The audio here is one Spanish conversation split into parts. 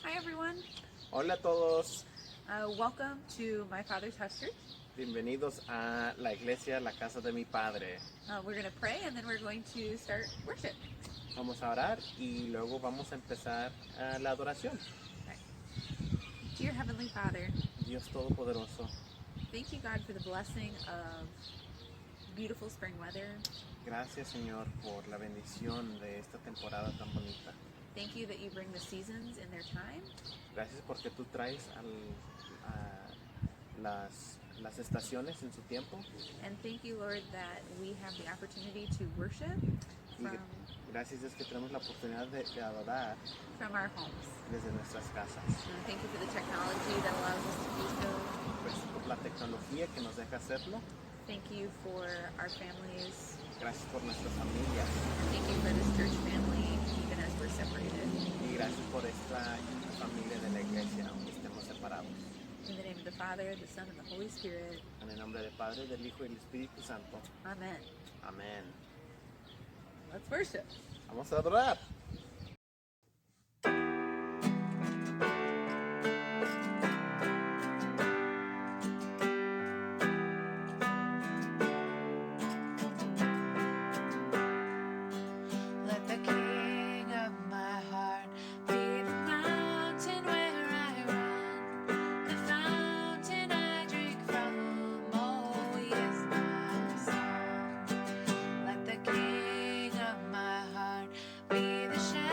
Hi everyone. Hola a todos, Welcome to my father's house church. bienvenidos a la iglesia, la casa de mi padre. We're going to pray and then we're going to start worship. Vamos a orar y luego vamos a empezar la adoración. Dear Heavenly Father, Dios Todopoderoso, thank you God for the blessing of beautiful spring weather. gracias Señor por la bendición de esta temporada tan bonita. Thank you that you bring the seasons in their time. Gracias porque tú traes a las estaciones en su tiempo. And thank you, Lord, that we have the opportunity to worship Y gracias es que tenemos la oportunidad de adorar from our homes. desde nuestras casas. Thank you for the technology that allows us to do so. Gracias por la tecnología que nos deja hacerlo. Thank you for our families. Gracias por nuestras familias. Thank you for this church family, even as we're separated. Y gracias por esta familia de la iglesia, aunque estemos separados. In the name of the Father, the Son, and the Holy Spirit. En el nombre del Padre, del Hijo y del Espíritu Santo. Amen. Amén. Let's worship. Vamos a adorar. Let the King of my heart be the mountain where I run, the fountain I drink from. Oh, yes, my song. Let the King of my heart be the shadow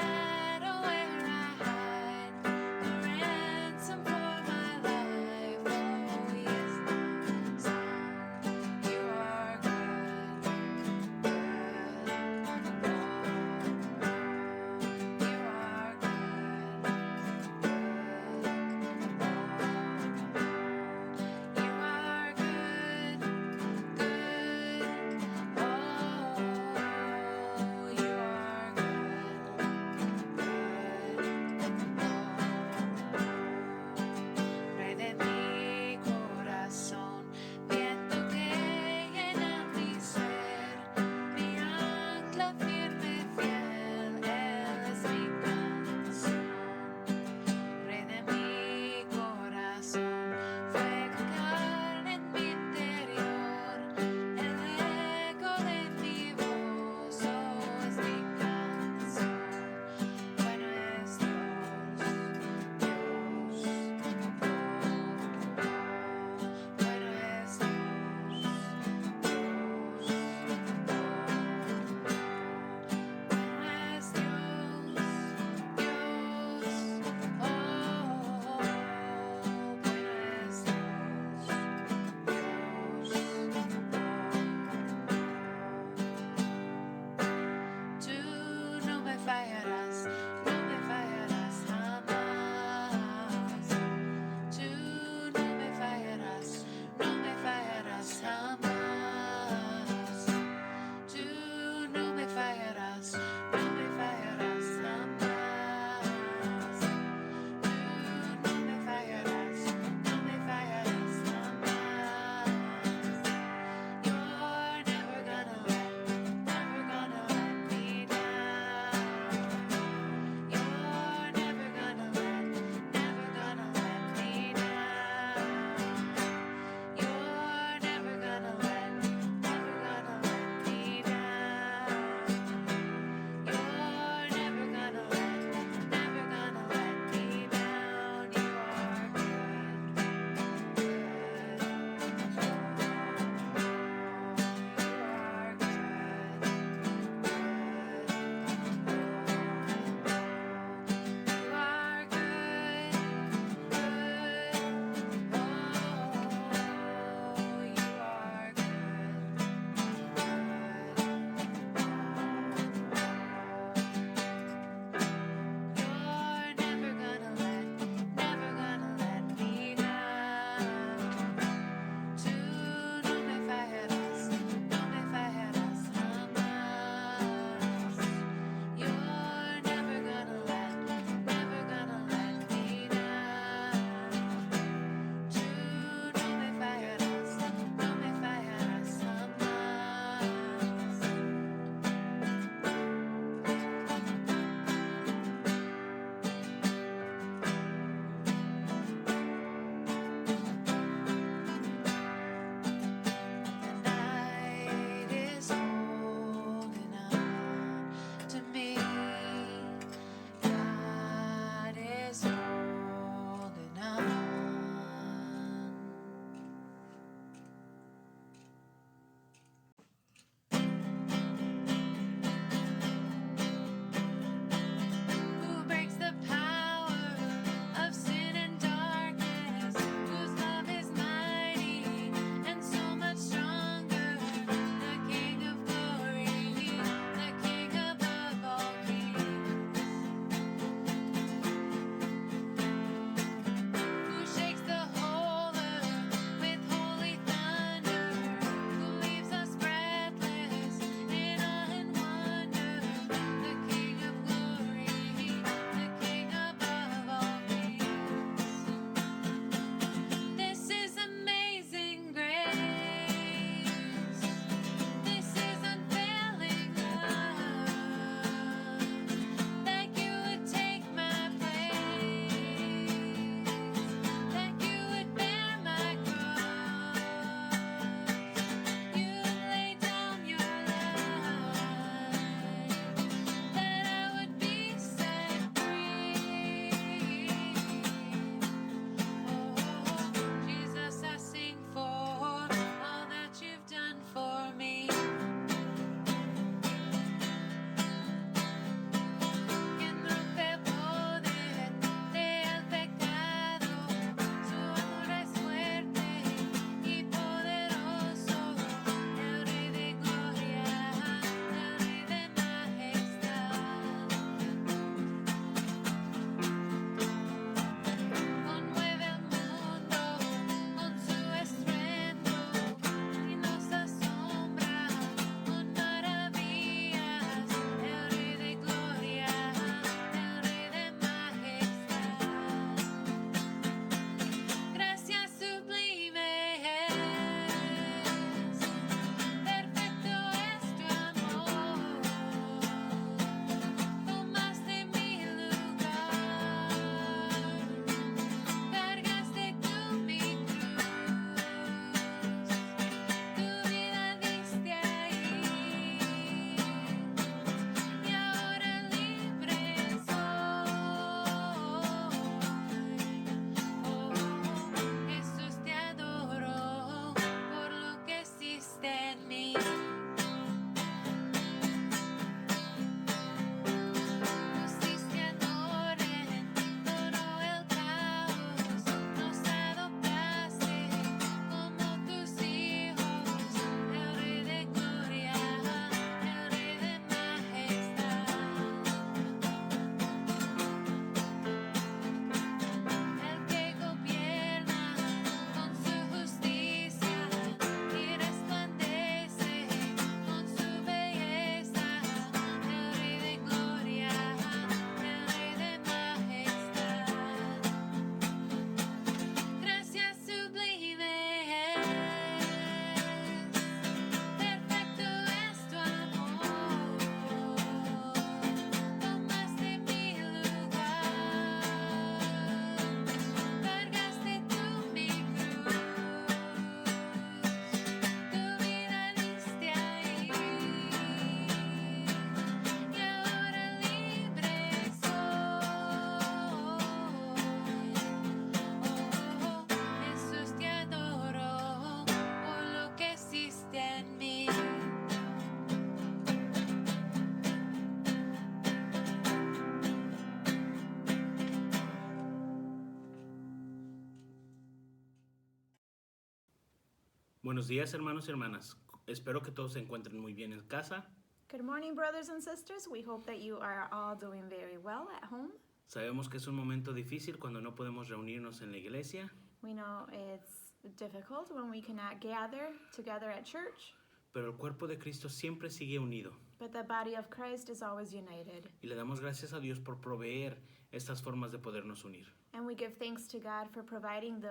Buenos días, hermanos y hermanas. Espero que todos se encuentren muy bien en casa. Good morning, brothers and sisters. We hope that you are all doing very well at home. Sabemos que es un momento difícil cuando no podemos reunirnos en la iglesia, We know it's difficult when we cannot gather together at church, pero el cuerpo de Cristo siempre sigue unido. but the body of Christ is always united. Y le damos gracias a Dios por proveer estas formas de podernos unir. And we give thanks to God for providing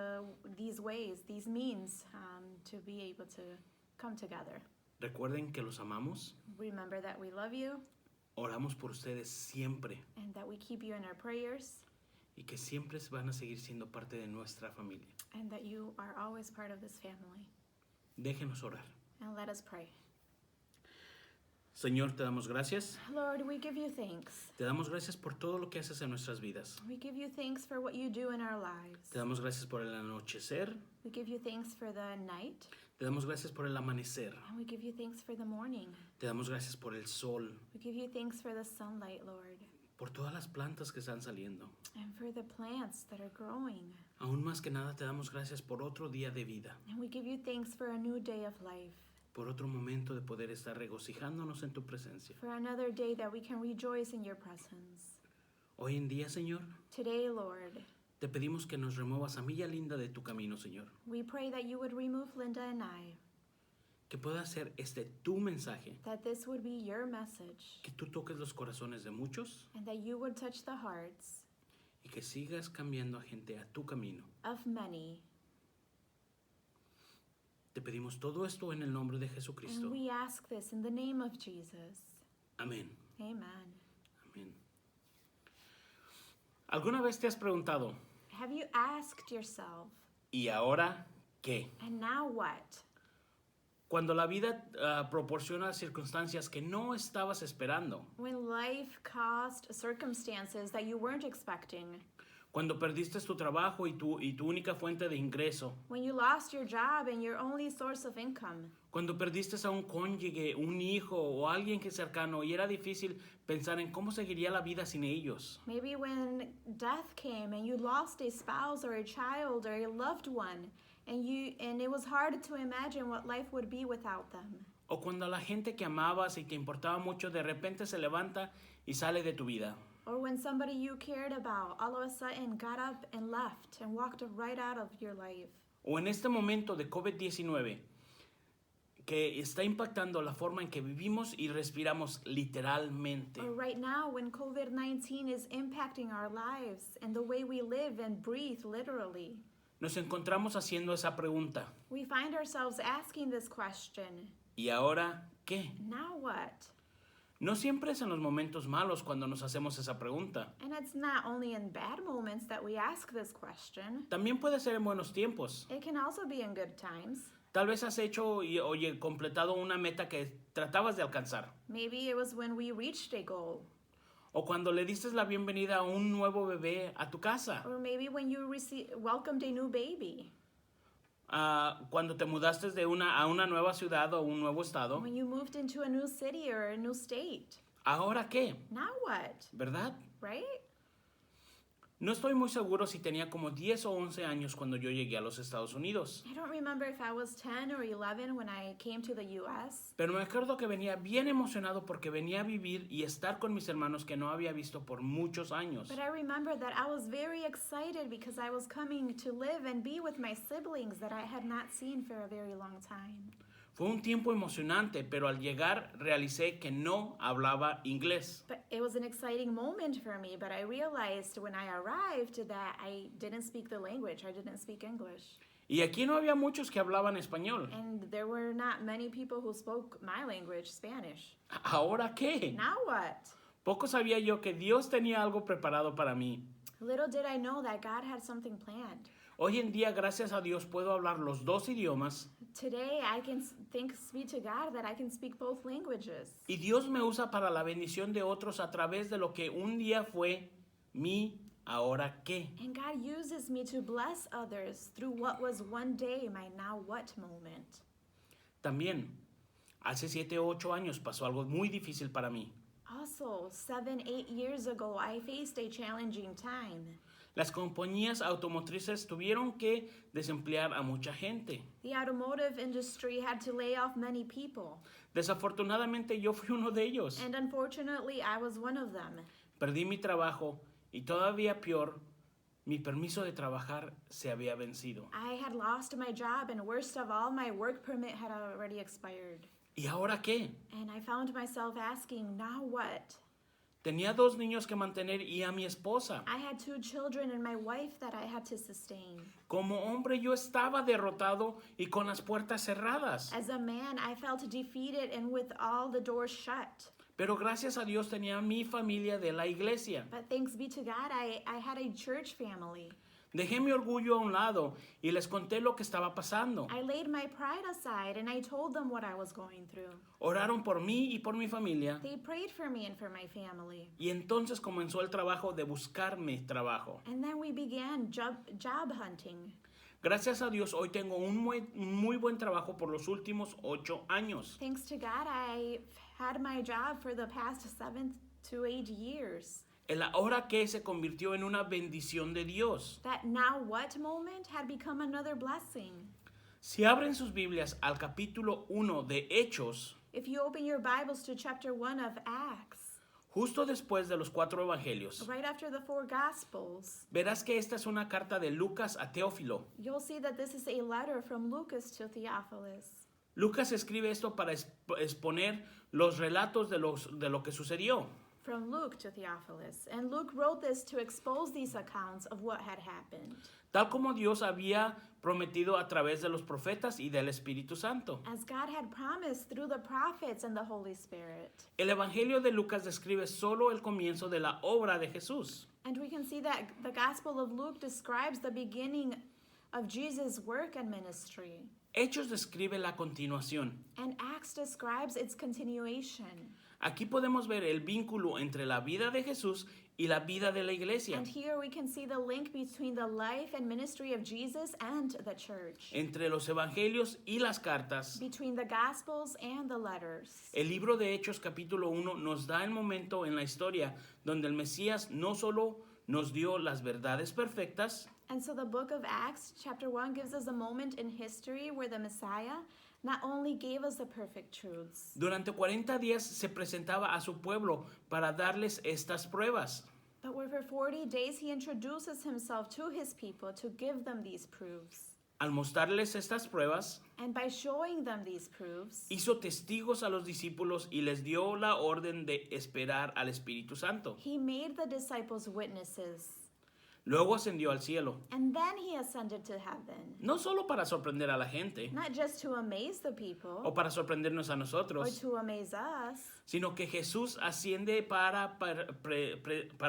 these ways, these means to be able to come together. Recuerden que los amamos, Remember that we love you oramos por ustedes siempre and that we keep you in our prayers y que siempre van a seguir siendo parte de nuestra familia. and that you are always part of this family. Déjenos orar. And let us pray. Señor, te damos gracias. Lord, we give you thanks. Te damos gracias por todo lo que haces en nuestras vidas. We give you thanks for what you do in our lives. Te damos gracias por el anochecer. We give you thanks for the night, Te damos gracias por el amanecer. and we give you thanks for the morning. Te damos gracias por el sol, We give you thanks for the sunlight, Lord, por todas las plantas que están saliendo. and for the plants that are growing. Aún más que nada te damos gracias por otro día de vida, And we give you thanks for a new day of life, por otro momento de poder estar regocijándonos en tu presencia. for another day that we can rejoice in your presence. Hoy en día, Señor, Today, Lord, te pedimos que nos remuevas a Milla Linda de tu camino, Señor. we pray that you would remove Linda and I, Que pueda ser este tu mensaje, that this would be your message, que tú toques los corazones de muchos and that you would touch the hearts y que sigas cambiando a gente a tu camino. of many. Te pedimos todo esto en el nombre de Jesucristo. And we ask this in the name of Jesus. Amén. Amen. Amén. ¿Alguna vez te has preguntado, Have you asked yourself, ¿y ahora qué? and now what? Cuando la vida proporciona circunstancias que no estabas esperando. When life caused circumstances that you weren't expecting. Cuando perdiste tu trabajo y tu única fuente de ingreso. When you lost your job and your only source of income. Cuando perdiste a un cónyuge, un hijo o alguien que es cercano y era difícil pensar en cómo seguiría la vida sin ellos. Maybe when death came and you lost a spouse or a child or a loved one and it was hard to imagine what life would be without them. O cuando la gente que amabas y te importaba mucho de repente se levanta y sale de tu vida. Or when somebody you cared about all of a sudden got up and left and walked right out of your life. O en este momento de COVID-19 que está impactando la forma en que vivimos y respiramos literalmente. Or right now when COVID-19 is impacting our lives and the way we live and breathe literally. Nos encontramos haciendo esa pregunta. We find ourselves asking this question, ¿Y ahora qué? now what? No siempre es en los momentos malos cuando nos hacemos esa pregunta. And it's not only in bad moments that we ask this question. También puede ser en buenos tiempos. It can also be in good times. Tal vez has hecho o completado una meta que tratabas de alcanzar. Maybe it was when we reached a goal. O cuando le diste la bienvenida a un nuevo bebé a tu casa. Or maybe when you welcomed a new baby. Cuando te mudaste a una nueva ciudad o un nuevo estado. When you moved into a new city or a new state. ¿Ahora qué? Now what? ¿Verdad? Right? No estoy muy seguro si tenía como 10 o 11 años cuando yo llegué a los Estados Unidos. I don't remember if I was 10 or 11 when I came to the U.S. Pero me acuerdo que venía bien emocionado porque venía a vivir y estar con mis hermanos que no había visto por muchos años. But I remember that I was very excited because I was coming to live and be with my siblings that I had not seen for a very long time. Fue un tiempo emocionante, pero al llegar realicé que no hablaba inglés. But it was an exciting moment for me, but I realized when I arrived that I didn't speak the language. I didn't speak English. Y aquí no había muchos que hablaban español. And there were not many people who spoke my language, Spanish. ¿Ahora qué? Now what? Poco sabía yo que Dios tenía algo preparado para mí. Little did I know that God had something planned. Hoy en día, gracias a Dios, puedo hablar los dos idiomas. Today, I can thanks be to God that I can speak both languages. Y Dios me usa para la bendición de otros a través de lo que un día fue mi ahora qué. And God uses me to bless others through what was one day my now what moment. También, hace 7 o 8 años pasó algo muy difícil para mí. Also, 7, 8 years ago, I faced a challenging time. Las compañías automotrices tuvieron que desemplear a mucha gente. The automotive industry had to lay off many people, Desafortunadamente yo fui uno de ellos. and unfortunately, I was one of them. Perdí mi trabajo y todavía peor, mi permiso de trabajar se había vencido. I had lost my job, and worst of all, my work permit had already expired. ¿Y ahora qué? And I found myself asking, now what? Tenía 2 niños que mantener y a mi esposa. I had 2 children and my wife that I had to sustain. Como hombre yo estaba derrotado y con las puertas cerradas. As a man, I felt defeated and with all the doors shut. Pero gracias a Dios tenía mi familia de la iglesia. But thanks be to God, I had a church family. Dejé mi orgullo a un lado y les conté lo que estaba pasando. I laid my pride aside and I told them what I was going through. Oraron por mí y por mi familia. They prayed for me and for my family. Y entonces comenzó el trabajo de buscarme trabajo. And then we began job hunting. Gracias a Dios hoy tengo un muy buen trabajo por los últimos 8 años. Thanks to God, I've had my job for the past 7 to 8 years. El ahora que se convirtió en una bendición de Dios. That now what moment had become another blessing. Si abren sus Biblias al capítulo 1 de Hechos, If you open your Bibles to chapter 1 of Acts, justo después de los 4 evangelios, right after the 4 Gospels, verás que esta es una carta de Lucas a Teófilo. you'll see that this is a letter from Lucas to Theophilus. Lucas escribe esto para exponer los relatos de lo que sucedió. From Luke to Theophilus. And Luke wrote this to expose these accounts of what had happened. Tal como Dios había prometido a través de los profetas y del Espíritu Santo. As God had promised through the prophets and the Holy Spirit. El Evangelio de Lucas describe solo el comienzo de la obra de Jesús. And we can see that the Gospel of Luke describes the beginning of Jesus' work and ministry. Hechos describe la continuación. And Acts describes its continuation. Aquí podemos ver el vínculo entre la vida de Jesús y la vida de la iglesia. And here we can see the link between the life and ministry of Jesus and the church. Entre los evangelios y las cartas. Between the Gospels and the letters. El libro de Hechos capítulo 1 nos da el momento en la historia donde el Mesías no solo nos dio las verdades perfectas, And so the book of Acts, chapter 1, gives us a moment in history where the Messiah not only gave us the perfect truths, durante 40 días se presentaba a su pueblo para darles estas pruebas. but where for 40 days he introduces himself to his people to give them these proofs. Al mostrarles estas pruebas, And by showing them these proofs, hizo testigos a los discípulos y les dio la orden de esperar al Espíritu Santo. he made the disciples witnesses. Luego ascendió al cielo, And then he ascended to heaven, no solo para sorprender a la gente not just to amaze the people o para sorprendernos a or nosotros, to amaze us, sino que Jesús asciende para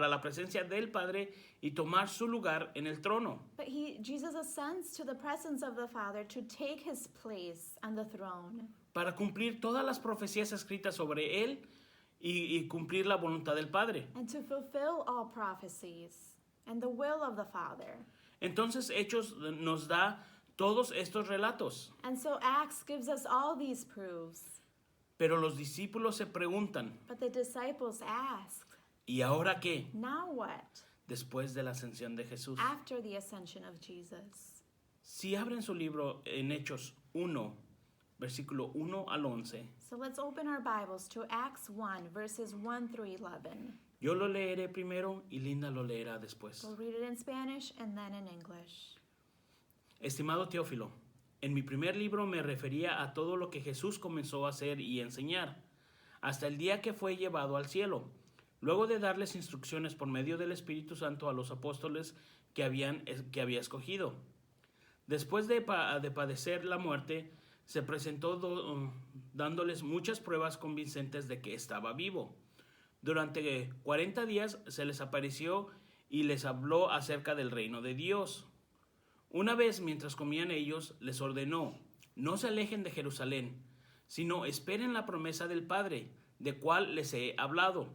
la presencia del Padre y tomar su lugar en el trono. but Jesus ascends to the presence of the Father to take his place on the throne, Para cumplir todas las profecías escritas sobre él y cumplir la voluntad del Padre. and to fulfill all prophecies and the will of the Father. Entonces Hechos nos da todos estos relatos, And so Acts gives us all these proofs. pero los discípulos se preguntan, But the disciples asked, ¿y ahora qué? now what? Después de la ascensión de Jesús. After the ascension of Jesus. Si abren su libro en Hechos 1, versículo 1 al 11, So let's open our Bibles to Acts 1, verses 1 through 11. yo lo leeré primero y Linda lo leerá después. We'll read it in Spanish and then in English. Estimado Teófilo, en mi primer libro me refería a todo lo que Jesús comenzó a hacer y enseñar, hasta el día que fue llevado al cielo, luego de darles instrucciones por medio del Espíritu Santo a los apóstoles que había escogido. Después de padecer la muerte, se presentó dándoles muchas pruebas convincentes de que estaba vivo. Durante 40 días se les apareció y les habló acerca del reino de Dios. Una vez, mientras comían ellos, les ordenó, no se alejen de Jerusalén, sino esperen la promesa del Padre, de cual les he hablado.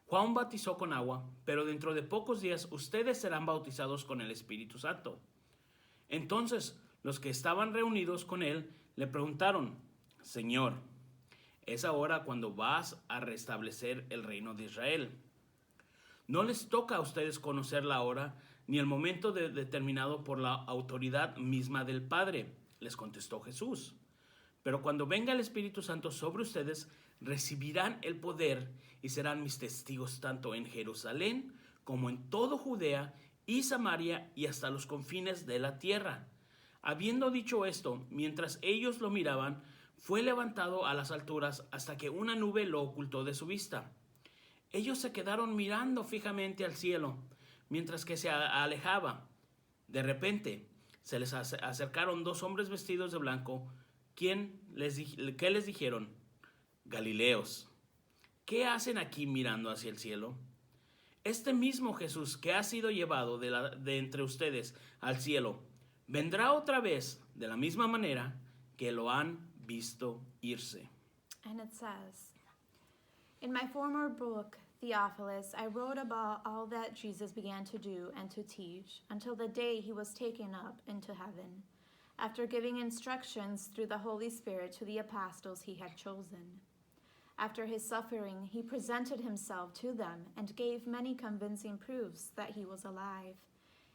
Juan bautizó con agua, pero dentro de pocos días ustedes serán bautizados con el Espíritu Santo. Entonces, los que estaban reunidos con él le preguntaron, Señor, ¿es ahora cuando vas a restablecer el reino de Israel? No les toca a ustedes conocer la hora ni el momento determinado por la autoridad misma del Padre, les contestó Jesús. Pero cuando venga el Espíritu Santo sobre ustedes, recibirán el poder y serán mis testigos tanto en Jerusalén como en todo Judea y Samaria y hasta los confines de la tierra. Habiendo dicho esto, mientras ellos lo miraban, fue levantado a las alturas hasta que una nube lo ocultó de su vista. Ellos se quedaron mirando fijamente al cielo, mientras que se alejaba. De repente, se les acercaron dos hombres vestidos de blanco, ¿qué les dijeron? Galileos, ¿qué hacen aquí mirando hacia el cielo? Este mismo Jesús que ha sido llevado de entre ustedes al cielo, vendrá otra vez de la misma manera que lo han visto irse. And it says, in my former book, Theophilus, I wrote about all that Jesus began to do and to teach until the day he was taken up into heaven, after giving instructions through the Holy Spirit to the apostles he had chosen. After his suffering, he presented himself to them and gave many convincing proofs that he was alive.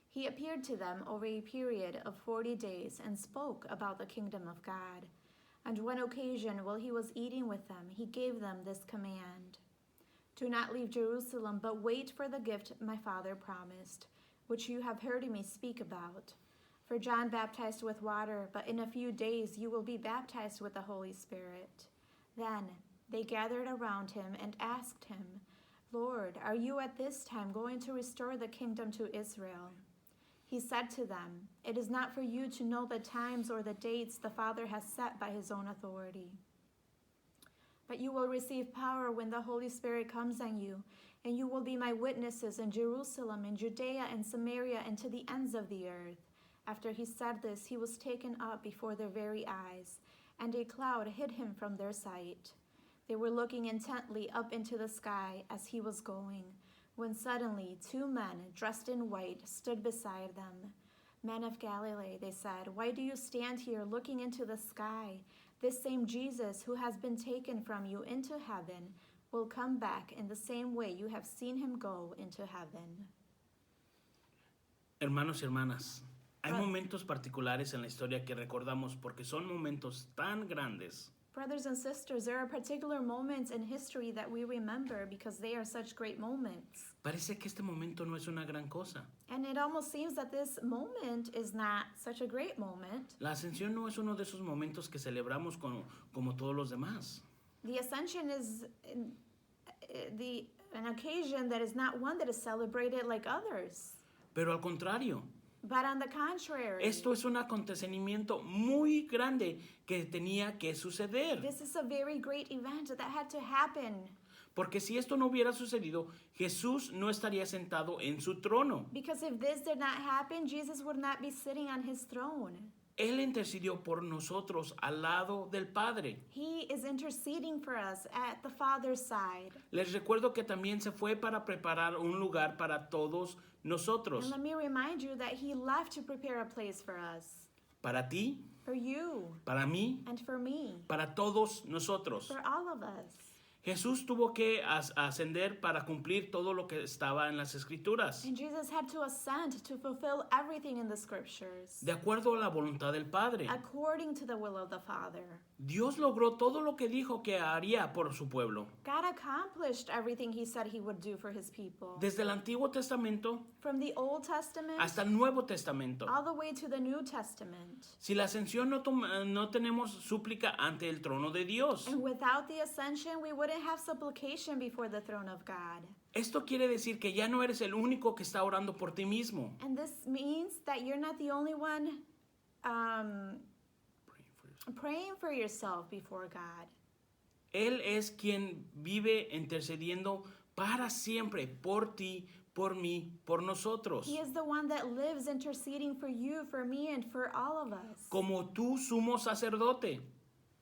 He appeared to them over a period of 40 days and spoke about the kingdom of God. And one occasion, while he was eating with them, he gave them this command: do not leave Jerusalem, but wait for the gift my Father promised, which you have heard me speak about. For John baptized with water, but in a few days you will be baptized with the Holy Spirit. Then they gathered around him and asked him, Lord, are you at this time going to restore the kingdom to Israel? He said to them, it is not for you to know the times or the dates the Father has set by his own authority. But you will receive power when the Holy Spirit comes on you, and you will be my witnesses in Jerusalem, in Judea and Samaria, and to the ends of the earth. After he said this, he was taken up before their very eyes, and a cloud hid him from their sight. They were looking intently up into the sky as he was going, when suddenly 2 men dressed in white stood beside them. Men of Galilee, they said, why do you stand here looking into the sky? This same Jesus who has been taken from you into heaven will come back in the same way you have seen him go into heaven. Hermanos y hermanas, hay Ah. momentos particulares en la historia que recordamos porque son momentos tan grandes Brothers and sisters, there are particular moments in history that we remember because they are such great moments. Parece que este momento no es una gran cosa. And it almost seems that this moment is not such a great moment. La ascensión no es uno de esos momentos que celebramos como todos los demás. The ascension is an occasion that is not one that is celebrated like others. Pero al contrario, But on the contrary, esto es un acontecimiento muy grande que tenía que suceder. this is a very great event that had to happen. Porque si esto no hubiera sucedido, Jesús no estaría sentado en su trono. Because if this did not happen, Jesus would not be sitting on his throne. Él intercedió por nosotros al lado del Padre. He is interceding for us at the Father's side. Les recuerdo que también se fue para preparar un lugar para todos nosotros. And let me remind you that he left to prepare a place for us, Para ti, for you, para mí, and for me, para todos nosotros. for all of us. Jesús tuvo que ascender para cumplir todo lo que estaba en las Escrituras, And Jesus had to ascend to fulfill everything in the scriptures, de acuerdo a la voluntad del Padre. according to the will of the Father. Dios logró todo lo que dijo que haría por su pueblo. God accomplished everything he said he would do for his people. Desde el Antiguo Testamento From the Old Testament hasta el Nuevo Testamento. all the way to the New Testament. Si la ascensión no tenemos súplica ante el trono de Dios. And without the ascension, we wouldn't have supplication before the throne of God. Esto quiere decir que ya no eres el único que está orando por ti mismo. And this means that you're not the only one praying for yourself before God. Él es quien vive intercediendo para siempre por ti, por mí, por nosotros. He is the one that lives interceding for you, for me, and for all of us. Como tu sumo sacerdote.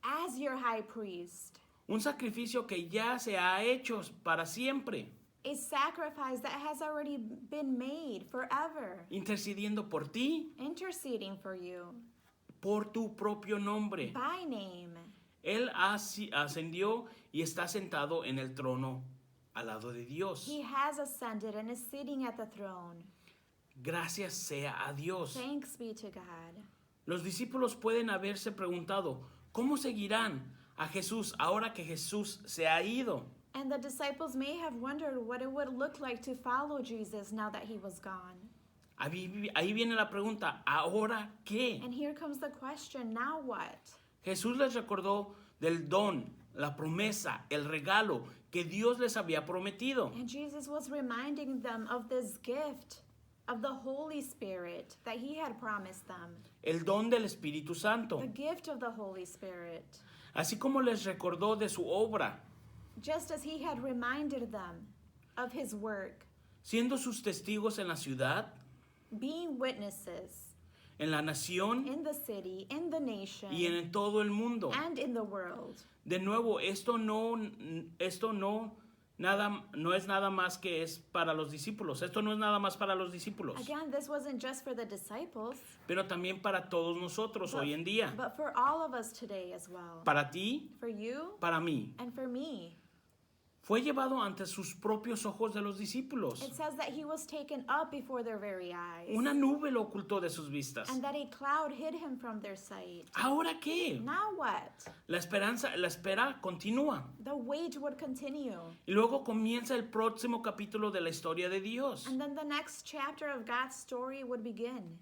As your high priest. Un sacrificio que ya se ha hecho para siempre. A sacrifice that has already been made forever. Intercediendo por ti, Interceding for you. por tu propio nombre. By name. Él ascendió y está sentado en el trono al lado de Dios. He has ascended and is sitting at the throne. Gracias sea a Dios. Thanks be to God. Los discípulos pueden haberse preguntado, ¿cómo seguirán a Jesús ahora que Jesús se ha ido? And the disciples may have wondered what it would look like to follow Jesus now that he was gone. Ahí viene la pregunta, ¿ahora qué? And here comes the question, now what? Jesús les recordó del don, la promesa, el regalo que Dios les había prometido. And Jesus was reminding them of this gift of the Holy Spirit that he had promised them. El don del Espíritu Santo. The gift of the Holy Spirit. Así como les recordó de su obra, Just as he had reminded them of his work, siendo sus testigos en la ciudad, being witnesses en la nación in the city, in the nation, y en todo el mundo. and in the world. De nuevo, esto no es nada más que es para los discípulos. Esto no es nada más para los discípulos, Again, this wasn't just for the disciples, pero también para todos nosotros hoy en día. but for all of us today as well. Para ti, For you para mí. and for me. Fue llevado ante sus propios ojos de los discípulos. It says that he was taken up before their very eyes, Una nube lo ocultó de sus vistas. and that a cloud hid him from their sight. ¿Ahora qué? Now what? La espera continúa. The wait would continue. Y luego comienza el próximo capítulo de la historia de Dios. And then the next chapter of God's story would begin.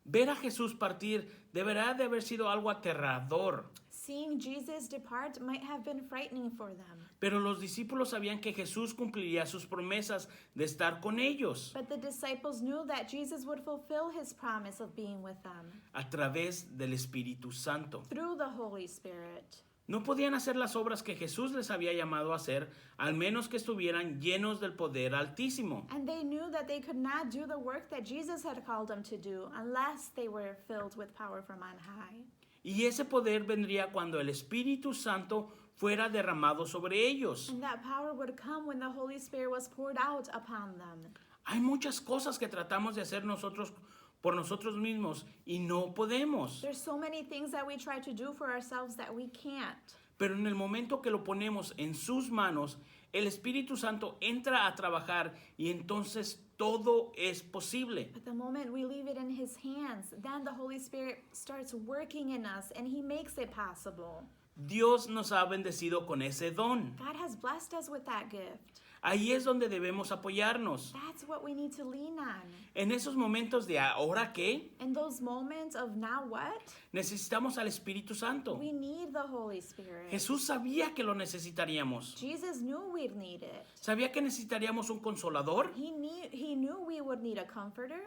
Ver a Jesús partir deberá de haber sido algo aterrador. Seeing Jesus depart might have been frightening for them. Pero los discípulos sabían que Jesús cumpliría sus promesas de estar con ellos But the disciples knew that Jesus would fulfill his promise of being with them a través del Espíritu Santo. through the Holy Spirit. No podían hacer las obras que Jesús les había llamado a hacer, al menos que estuvieran llenos del poder altísimo. And they knew that they could not do the work that Jesus had called them to do unless they were filled with power from on high. Y ese poder vendría cuando el Espíritu Santo fuera derramado sobre ellos. And that power would come when the Holy Spirit was poured out upon them. Hay muchas cosas que tratamos de hacer nosotros por nosotros mismos y no podemos. There's so many things that we try to do for ourselves that we can't. Pero en el momento que lo ponemos en sus manos, el Espíritu Santo entra a trabajar y entonces todo es posible. But the moment we leave it in his hands, then the Holy Spirit starts working in us and he makes it possible. Dios nos ha bendecido con ese don. God has blessed us with that gift. Ahí es donde debemos apoyarnos. That's what we need to lean on. En esos momentos de ¿ahora qué? In those moments of now what? Necesitamos al Espíritu Santo. We need the Holy Spirit. Jesús sabía que lo necesitaríamos. Jesus knew we'd need it. Sabía que necesitaríamos un consolador, He knew we would need a comforter,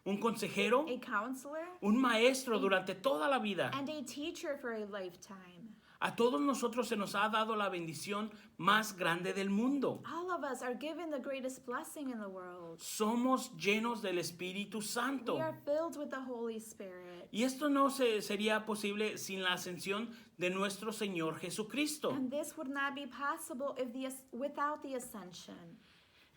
un consejero, a counselor, un maestro durante toda la vida. and a teacher for a lifetime. A todos nosotros se nos ha dado la bendición más grande del mundo. All of us are given the greatest blessing in the world. Somos llenos del Espíritu Santo. We are filled with the Holy Spirit. Y esto no sería posible sin la ascensión de nuestro Señor Jesucristo. And this would not be possible without the ascension.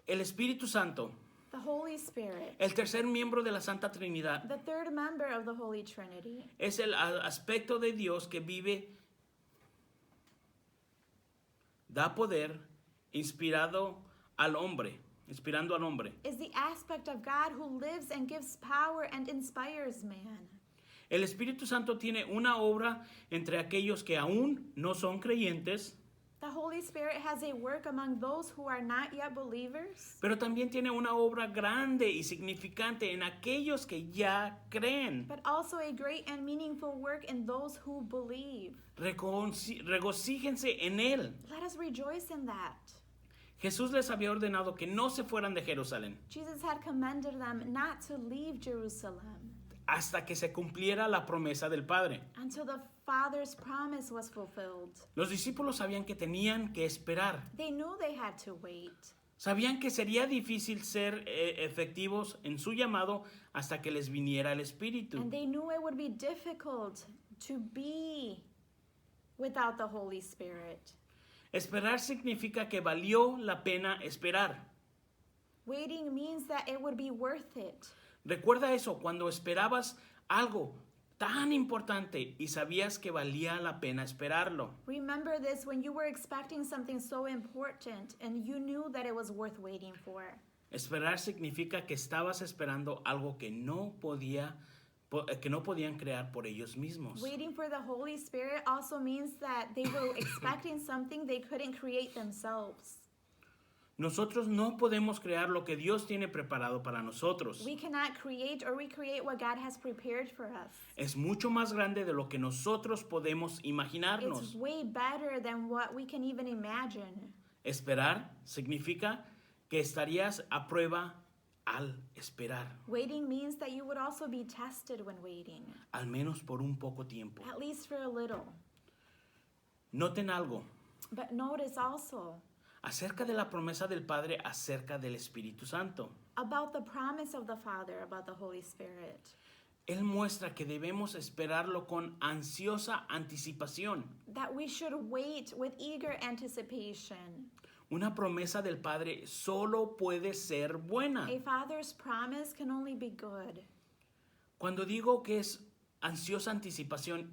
El Espíritu Santo, The Holy Spirit, el tercer miembro de la Santa Trinidad, the third member of the Holy Trinity, es el aspecto de Dios que vive, da poder, inspirando al hombre. is the aspect of God who lives and gives power and inspires man. El Espíritu Santo tiene una obra entre aquellos que aún no son creyentes, The Holy Spirit has a work among those who are not yet believers, pero también tiene una obra grande y significante en aquellos que ya creen. but also a great and meaningful work in those who believe. Regocíjense en Él. Let us rejoice in that. Jesús les había ordenado que no se fueran de Jerusalén Jesus had commanded them not to leave Jerusalem hasta que se cumpliera la promesa del Padre. until the Father's promise was fulfilled. Los discípulos sabían que tenían que esperar. They knew they had to wait. Sabían que sería difícil ser efectivos en su llamado hasta que les viniera el Espíritu. And they knew it would be difficult to be without the Holy Spirit. Esperar significa que valió la pena esperar. Waiting means that it would be worth it. Recuerda eso, cuando esperabas algo, tan importante y sabías que valía la pena esperarlo. Remember this when you were expecting something so important and you knew that it was worth waiting for. Esperar significa que estabas esperando algo que no podían crear por ellos mismos. Waiting for the Holy Spirit also means that they were expecting something they couldn't create themselves. Nosotros no podemos crear lo que Dios tiene preparado para nosotros. We cannot create or recreate what God has prepared for us. Es mucho más grande de lo que nosotros podemos It's imaginarnos. way better than what we can even imagine. Esperar significa que estarías a prueba al esperar, Waiting means that you would also be tested when waiting, al menos por un poco tiempo. at least for a little. Noten algo But notice also acerca de la promesa del Padre acerca del Espíritu Santo. about the promise of the Father, about the Holy Spirit. Él muestra que debemos esperarlo con ansiosa anticipación. That we should wait with eager anticipation. Una promesa del Padre solo puede ser buena. A father's promise can only be good. Cuando digo que es ansiosa anticipación,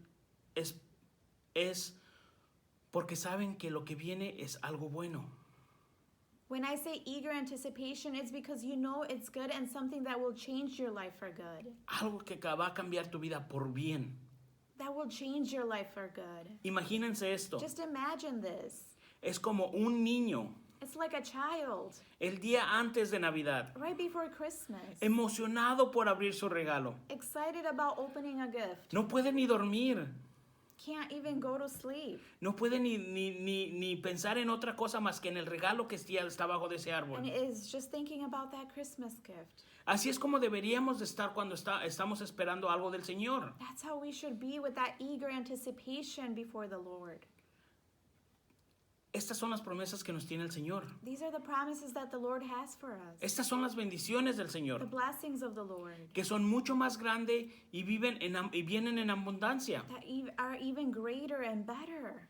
es porque saben que lo que viene es algo bueno. When I say eager anticipation, it's because you know it's good and something that will change your life for good. Algo que va a cambiar tu vida por bien. That will change your life for good. Imagínense esto. Just imagine this. Es como un niño It's like a child el día antes de Navidad, right before Christmas, emocionado por abrir su regalo. excited about opening a gift. No puede ni dormir. Can't even go to sleep. No puede ni pensar en otra cosa más que en el regalo que está bajo de ese And árbol. is just thinking about that Christmas gift. Así es como deberíamos de estar cuando estamos esperando algo del Señor. That's how we should be with that eager anticipation before the Lord. Estas son las promesas que nos tiene el Señor. These are the promises that the Lord has for us. Estas son las bendiciones del The Señor, blessings of the Lord que son mucho más grandes y vienen en abundancia. that are even greater and better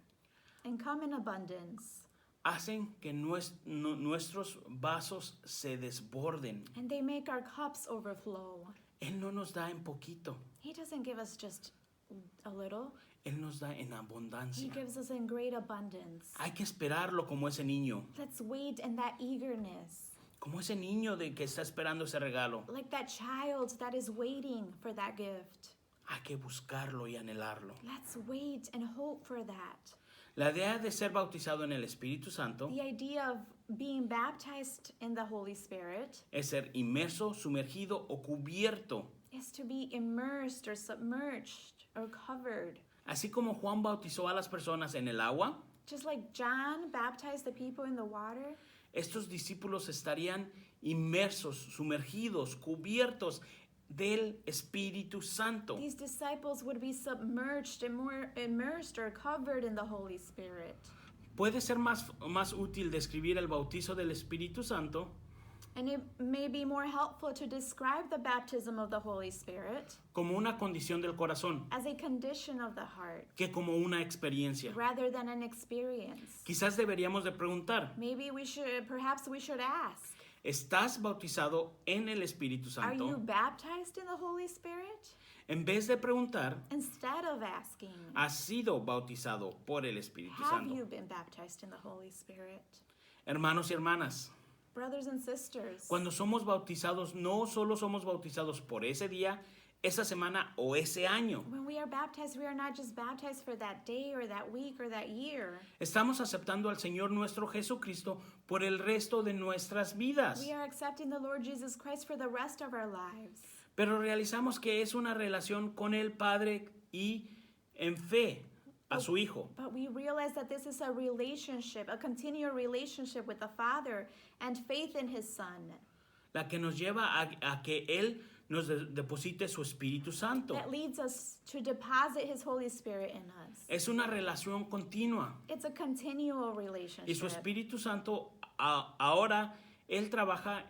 and come in abundance. Hacen que nuestros vasos se desborden. And they make our cups overflow. Él no nos da en poquito, He doesn't give us just a little. Él nos da en He abundancia. gives us in great abundance. Hay que esperarlo como ese niño, Let's wait in that eagerness. como ese niño de que está esperando ese regalo. Like that child that is waiting for that gift. Hay que buscarlo y anhelarlo. Let's wait and hope for that. La idea de ser bautizado en el Espíritu Santo The idea of being baptized in the Holy Spirit es ser inmerso, sumergido o cubierto. is to be immersed or submerged or covered. Así como Juan bautizó a las personas en el agua, Just like John baptized the people in the water, estos discípulos estarían inmersos, sumergidos, cubiertos del Espíritu Santo. these disciples would be submerged and more immersed or covered in the Holy Spirit. Puede ser más útil describir el bautizo del Espíritu Santo And it may be more helpful to describe the baptism of the Holy Spirit como una condición del corazón as a condition of the heart que como una experiencia. rather than an experience. Quizás deberíamos de preguntar, Perhaps we should ask, ¿estás bautizado en el Espíritu are you Santo? baptized in the Holy Spirit? En vez de preguntar, Instead of asking, ¿has sido bautizado por el Espíritu have you Santo? been baptized in the Holy Spirit? Hermanos y hermanas, Brothers and sisters, cuando somos bautizados, no solo somos bautizados por ese día, esa semana o ese año. when we are baptized, we are not just baptized for that day or that week or that year. Estamos aceptando al Señor nuestro Jesucristo por el resto de nuestras vidas. We are accepting the Lord Jesus Christ for the rest of our lives. Pero realizamos que es una relación con el Padre y en fe a su Hijo. But we realize that this is a relationship, a continual relationship with the Father and faith in His Son La que nos lleva a que Él nos deposite su Espíritu Santo. that leads us to deposit His Holy Spirit in us. Es una relación continua. It's a continual Y su relationship. Espíritu Santo ahora Él trabaja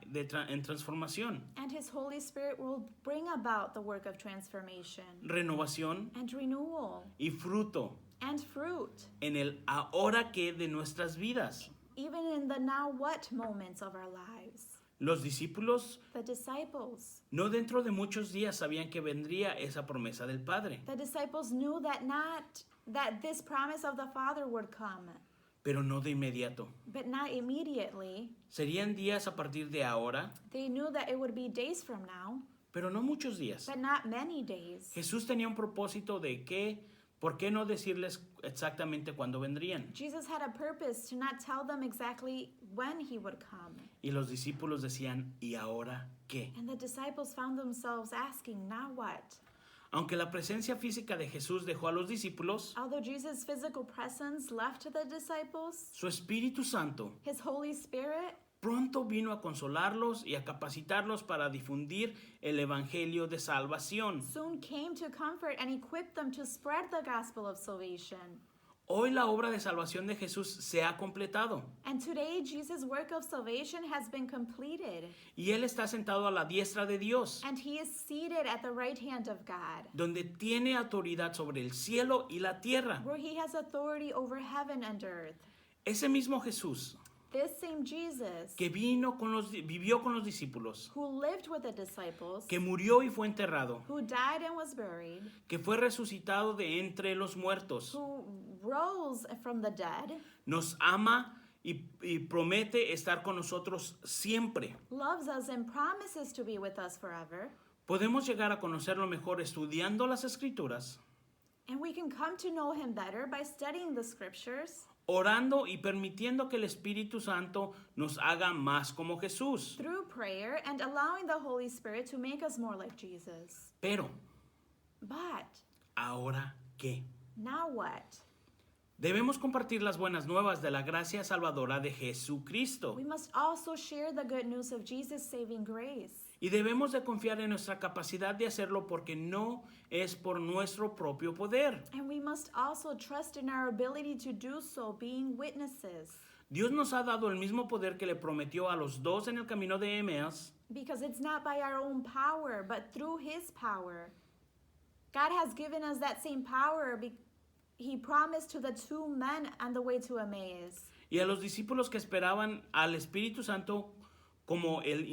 en transformación, And His Holy Spirit will bring about the work of transformation renovación and renewal y fruto and fruit, en el ahora que de nuestras vidas. even in the now what moments of our lives. Los discípulos The disciples. no dentro de muchos días sabían que vendría esa promesa del Padre, The disciples knew that this promise of the Father would come, pero no de inmediato. but not immediately. Serían días a partir de ahora, They knew that it would be days from now, pero no muchos días. but not many days. Jesús tenía un propósito de ¿por qué no decirles exactamente cuándo vendrían? Jesus had a purpose to not tell them exactly when he would come. Y los discípulos decían, ¿y ahora qué? And the disciples found themselves asking, now what? Aunque la presencia física de Jesús dejó a los discípulos, Although Jesus' physical presence left the disciples, su Espíritu Santo his Holy Spirit pronto vino a consolarlos y a capacitarlos para difundir el Evangelio de salvación. soon came to comfort and equip them to spread the gospel of salvation. Hoy la obra de salvación de Jesús se ha completado And today, Jesus' work of salvation has been completed, y Él está sentado a la diestra de Dios, and he is seated at the right hand of God, donde tiene autoridad sobre el cielo y la tierra. where he has authority over heaven and earth. Ese mismo Jesús This same Jesus, que vivió con los discípulos, who lived with the disciples, que murió y fue enterrado, who died and was buried, que fue resucitado de entre los muertos, who rose from the dead, nos ama y promete estar con nosotros siempre. loves us and promises to be with us forever. Podemos llegar a conocerlo mejor estudiando las Escrituras, And we can come to know him better by studying the scriptures, orando y permitiendo que el Espíritu Santo nos haga más como Jesús. through prayer, and allowing the Holy Spirit to make us more like Jesus. Pero, But ¿ahora qué? now what? Debemos compartir las buenas nuevas de la gracia salvadora de Jesucristo. We must also share the good news of Jesus' saving grace. Y debemos de confiar en nuestra capacidad de hacerlo porque no es por nuestro propio poder. And we must also trust in our ability to do so, being witnesses. Dios nos ha dado el mismo poder que le prometió a los dos en el camino de Emeas, Because it's not by our own power, but through his power. God has given us that same power he promised to the two men on the way to Emmaus. y a los discípulos que esperaban al Espíritu Santo como él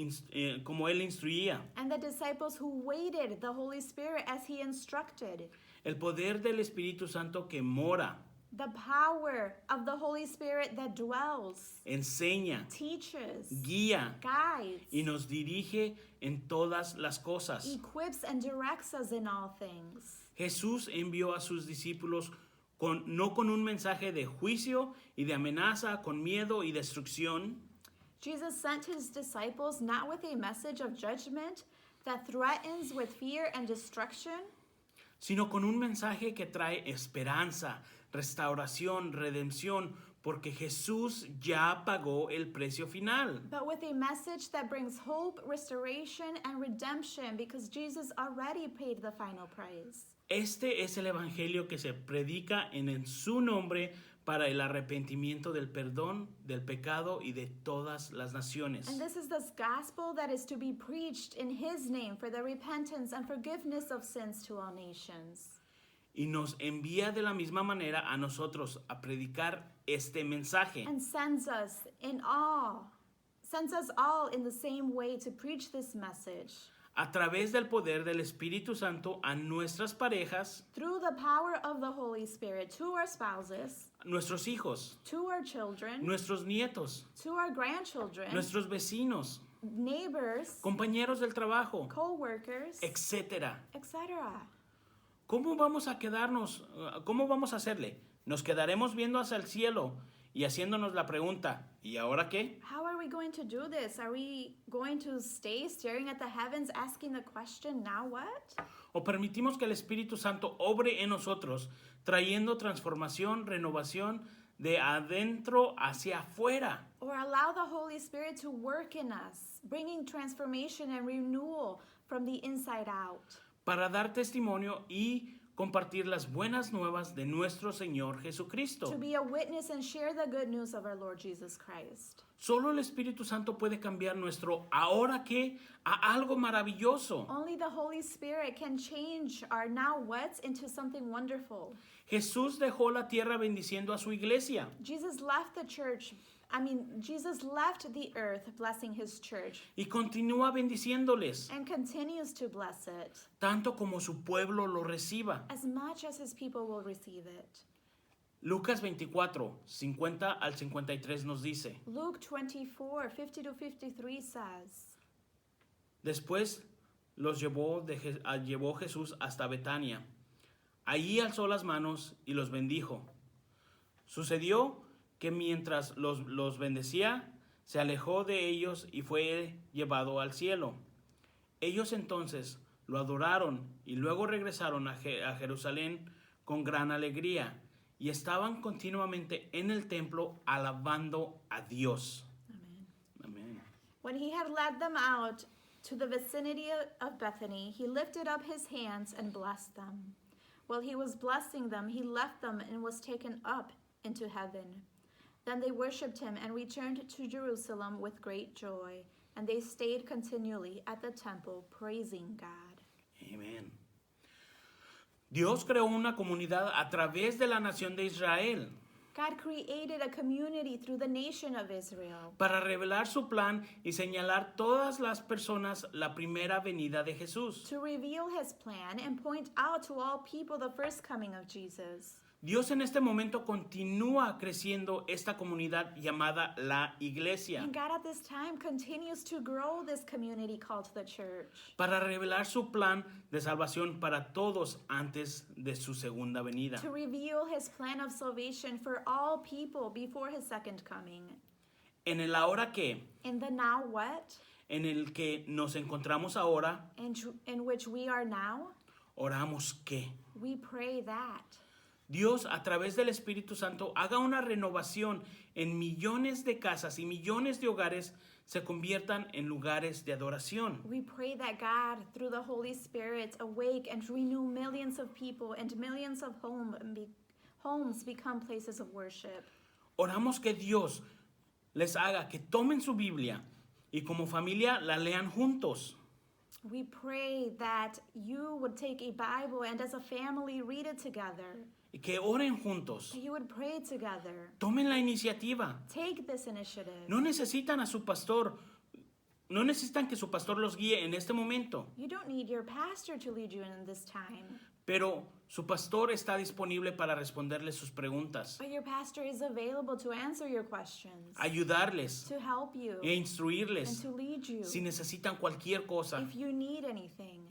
instruía. And the disciples who waited the Holy Spirit as he instructed. El poder del Espíritu Santo que mora, The power of the Holy Spirit that dwells, enseña, teaches, guía guides, y nos dirige en todas las cosas. equips, and directs us in all things. Jesús envió a sus discípulos no con un mensaje de juicio y de amenaza, con miedo y destrucción, Jesus sent his disciples not with a message of judgment that threatens with fear and destruction, sino con un mensaje que trae esperanza, restauración, redención, porque Jesús ya pagó el precio final. but with a message that brings hope, restoration, and redemption because Jesus already paid the final price. Este es el evangelio que se predica en su nombre para el arrepentimiento del perdón, del pecado y de todas las naciones. And this is the gospel that is to be preached in his name for the repentance and forgiveness of sins to all nations. Y nos envía de la misma manera a nosotros a predicar este mensaje. And sends us all in the same way to preach this message. A través del poder del Espíritu Santo a nuestras parejas, Through the power of the Holy Spirit to our spouses, nuestros hijos, to our children, nuestros nietos, to our grandchildren, nuestros vecinos, neighbors, compañeros del trabajo, co-workers, etc. etc. ¿Cómo vamos a quedarnos? ¿Cómo vamos a hacerle? ¿Nos quedaremos viendo hacia el cielo y haciéndonos la pregunta, ¿y ahora qué? How are we going to do this? Are we going to stay staring at the heavens asking the question, now what? ¿O permitimos que el Espíritu Santo obre en nosotros, trayendo transformación, renovación de adentro hacia afuera? Or allow the Holy Spirit to work in us, bringing transformation and renewal from the inside out, Para dar testimonio y compartir las buenas nuevas de nuestro Señor Jesucristo. to be a witness and share the good news of our Lord Jesus Christ. Solo el Espíritu Santo puede cambiar nuestro ahora qué a algo maravilloso. Only the Holy Spirit can change our now what's into something wonderful. Jesús dejó la tierra bendiciendo a su iglesia. Jesus left the church Jesus left the earth blessing his church y continúa bendiciéndoles, and continues to bless it tanto como su pueblo lo reciba. as much as his people will receive it. Lucas 24, 50 al 53 nos dice: Luke 24, 50 to 53 says, Después los llevó Jesús hasta Betania. Allí alzó las manos y los bendijo. Sucedió que mientras los bendecía, se alejó de ellos y fue llevado al cielo. Ellos entonces lo adoraron y luego regresaron a Jerusalén con gran alegría y estaban continuamente en el templo alabando a Dios. Amen. Amén. When he had led them out to the vicinity of Bethany, he lifted up his hands and blessed them. While he was blessing them, he left them and was taken up into heaven. Then they worshipped him and returned to Jerusalem with great joy, and they stayed continually at the temple praising God. Amén. Dios creó una comunidad a través de la nación de Israel God created a community through the nation of Israel para revelar su plan y señalar todas las personas la primera venida de Jesús. to reveal his plan and point out to all people the first coming of Jesus. Dios en este momento continúa creciendo esta comunidad llamada la iglesia And God at this time continues to grow this community called the church para revelar su plan de salvación para todos antes de su segunda venida. to reveal his plan of salvation for all people before his second coming. En el ahora que, In the now what, en el que nos encontramos ahora, in which we are now, oramos que we pray that Dios a través del Espíritu Santo haga una renovación en millones de casas y millones de hogares se conviertan en lugares de adoración. We pray that God, through the Holy Spirit, awake and renew millions of people and millions of homes become places of worship. Oramos que Dios les haga que tomen su Biblia y como familia la lean juntos. We pray that you would take a Bible and as a family read it together. Y que oren juntos. That you would pray together. Tomen la iniciativa. Take this initiative. No necesitan a su pastor. No necesitan que su pastor los guíe en este momento. You don't need your pastor to lead you in this time. Pero su pastor está disponible para responderles sus preguntas, But your pastor is available to answer your questions, ayudarles to help you, e and instruirles to lead you si necesitan cualquier cosa. if you need anything.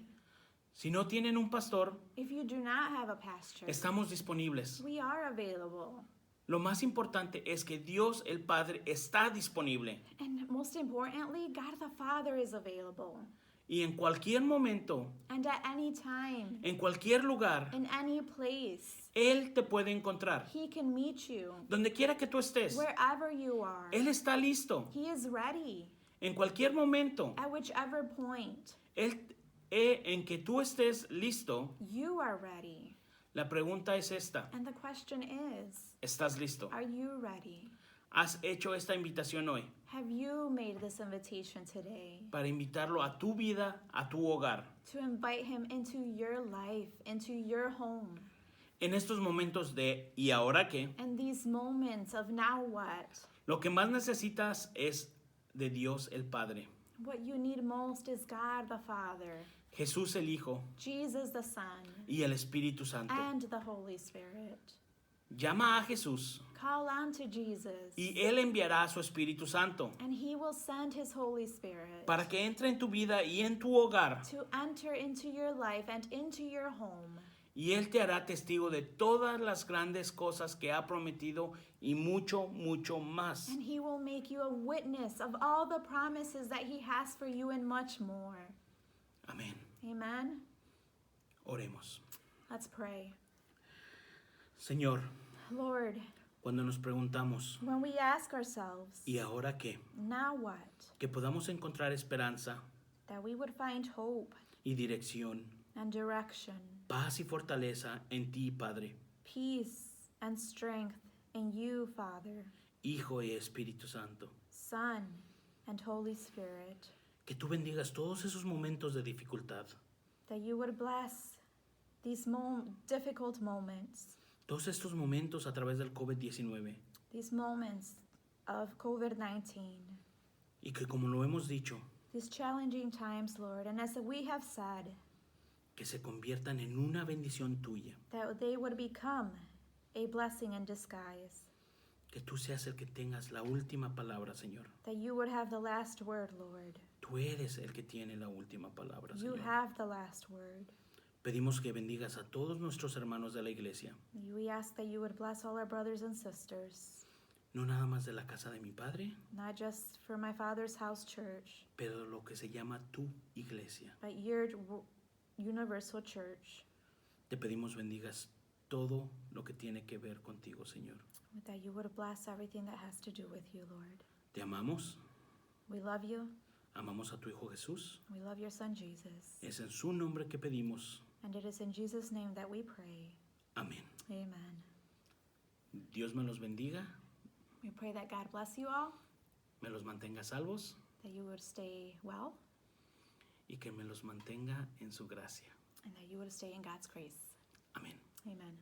Si no tienen un pastor, If you do not have a pastor, estamos disponibles. we are available. Lo más importante es que Dios el Padre está disponible And most importantly, God the Father is available. y en cualquier momento, And at any time, en cualquier lugar, in any place, Él te puede encontrar. He can meet you. Donde quiera que tú estés, Wherever you are, Él está listo. He is ready. En cualquier momento, At whichever point, en que tú estés listo, you are ready. la pregunta es esta: And the question is, ¿estás listo? are you ready? ¿Has hecho esta invitación hoy Have you made this invitation today para invitarlo a tu vida, a tu hogar? to invite Him into your life, into your home? En estos momentos de ¿y ahora qué? And these moments of now what? Lo que más necesitas es de Dios el Padre, What you need most is God the Father, Jesús el Hijo Jesus the Son, y el Espíritu Santo. and the Holy Spirit. Llama a Jesús Call on to Jesus, y Él enviará a su Espíritu Santo and He will send His Holy Spirit para que entre en tu vida y en tu hogar, to enter into your life and into your home. y Él te hará testigo de todas las grandes cosas que ha prometido y mucho, mucho más. And He will make you a witness of all the promises that He has for you and much more. Amén. Amen. Oremos. Let's pray. Señor, Lord, cuando nos preguntamos when we ask ourselves, ¿y ahora qué? now what? Que podamos encontrar esperanza That we would find hope y dirección, and direction, paz y fortaleza en ti, Padre, peace and strength in you, Father, Hijo y Espíritu Santo. Son, and Holy Spirit. Que tú bendigas todos esos momentos de dificultad, That you would bless these difficult moments, todos estos momentos a través del COVID-19, these moments of COVID-19, y que como lo hemos dicho, these challenging times, Lord, and as we have said, que se conviertan en una bendición tuya, that they would become a blessing in disguise, que tú seas el que tengas la última palabra, Señor. that you would have the last word, Lord. Tú eres el que tiene la última palabra, You Señor. have the last word. Pedimos que bendigas a todos nuestros hermanos de la iglesia, We ask that you would bless all our brothers and sisters, no nada más de la casa de mi padre, not just for my Father's house church, pero lo que se llama tu iglesia. but your universal church, Te pedimos bendigas todo lo que tiene que ver contigo, Señor. that you would bless everything that has to do with you, Lord. Te amamos, We love you. amamos a tu Hijo Jesús. We love your Son, Jesus. Es en su nombre que pedimos. And it is in Jesus' name that we pray. Amén. Amen. Dios me los bendiga, We pray that God bless you all, me los mantenga salvos that you would stay well, y que me los mantenga en su gracia. and that you would stay in God's grace. Amén. Amen.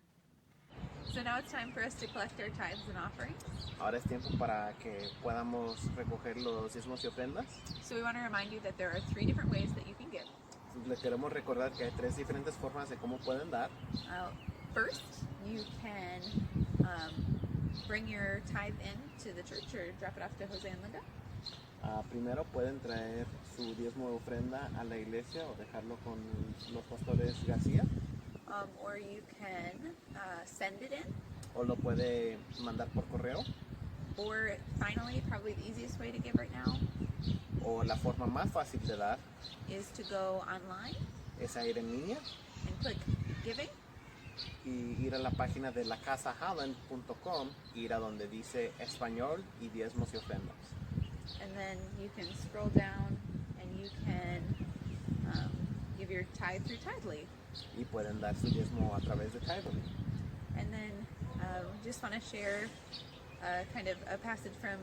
So now it's time for us to collect our tithes and offerings. Ahora es tiempo para que podamos recoger los diezmos y ofrendas. So we want to remind you that there are 3 different ways that you can give. Les queremos recordar que hay 3 diferentes formas de cómo pueden dar. First, you can bring your tithe in to the church or drop it off to Jose and Linda. Primero pueden traer su diezmo de ofrenda a la iglesia o dejarlo con los pastores García, Or you can send it in. o lo puede mandar por correo, Or finally, probably the easiest way to give right now o la forma más fácil de dar is to go online es a ir en línea and click giving. y ir a la página de lacasahalland.com, ir a donde dice español y diezmos y ofrendas. And then you can scroll down and you can give your tithe through Tithely. Y pueden dar su diezmo a través de Tidely. And then just want to share kind of a passage from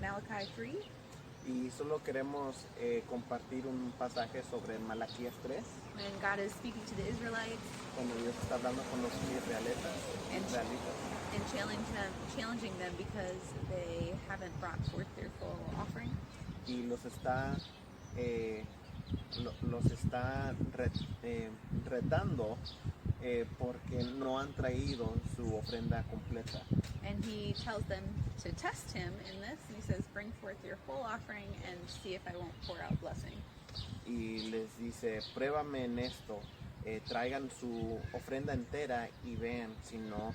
Malachi 3. Y solo queremos compartir un pasaje sobre Malaquías 3, When God is speaking to the Israelites cuando Dios está hablando con los israelitas, and challenging them because they haven't brought forth their full offering. y los está retando porque no han traído su ofrenda completa. And he tells them to test him in this. He says, bring forth your whole offering and see if I won't pour out blessing. Y les dice, pruébame en esto, traigan su ofrenda entera y vean si no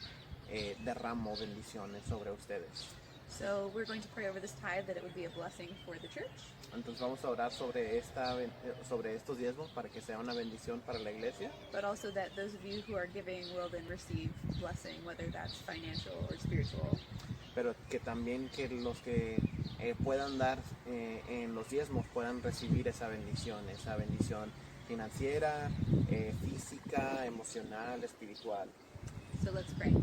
derramo bendiciones sobre ustedes. So we're going to pray over this tithe that it would be a blessing for the church. Entonces vamos a orar sobre estos diezmos para que sea una bendición para la iglesia, But also that those of you who are giving will then receive blessing, whether that's financial or spiritual. pero que también que los que puedan dar en los diezmos puedan recibir esa bendición financiera, física, emocional, espiritual. So let's pray.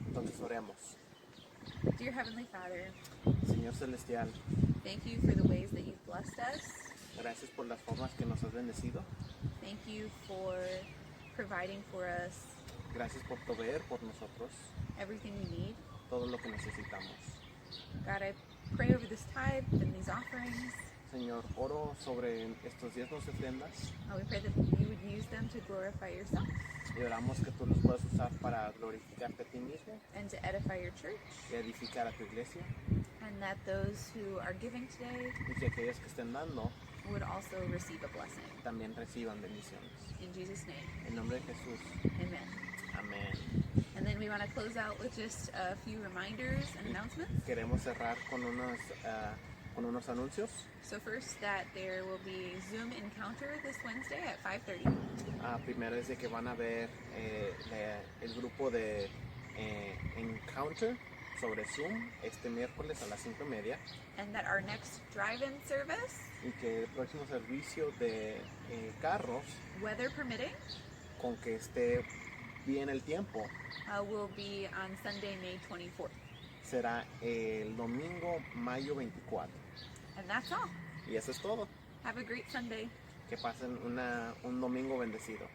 Entonces oremos. Dear Heavenly Father, Señor Celestial, thank you for the ways that you've blessed us. gracias por las formas que nos has bendecido. Thank you for providing for us Gracias por proveer por nosotros everything we need. todo lo que necesitamos. God, I pray over this tithe and these offerings. Señor, oro sobre estos diezmos y ofrendas We pray that you would use them to glorify yourself y oramos que tú los puedas usar para glorificarte a ti mismo and to edify your church, y edificar a tu iglesia, and that those who are giving today y que aquellos que estén dando would also receive a blessing. también reciban bendiciones. In Jesus' name, En nombre de Jesús. amen. Amén. And then we want to close out with just a few reminders and announcements. Queremos cerrar con unos anuncios. So first, that there will be Zoom Encounter this Wednesday at 5:30. Primero es de que van a ver el grupo de Encounter sobre Zoom este miércoles a las 5:30 And that our next drive-in service, y que el próximo servicio de carros, weather permitting, con que esté bien el tiempo, will be on Sunday, May 24th. será el domingo mayo 24. And that's all. Y eso es todo. Have a great Sunday. Que pasen un domingo bendecido.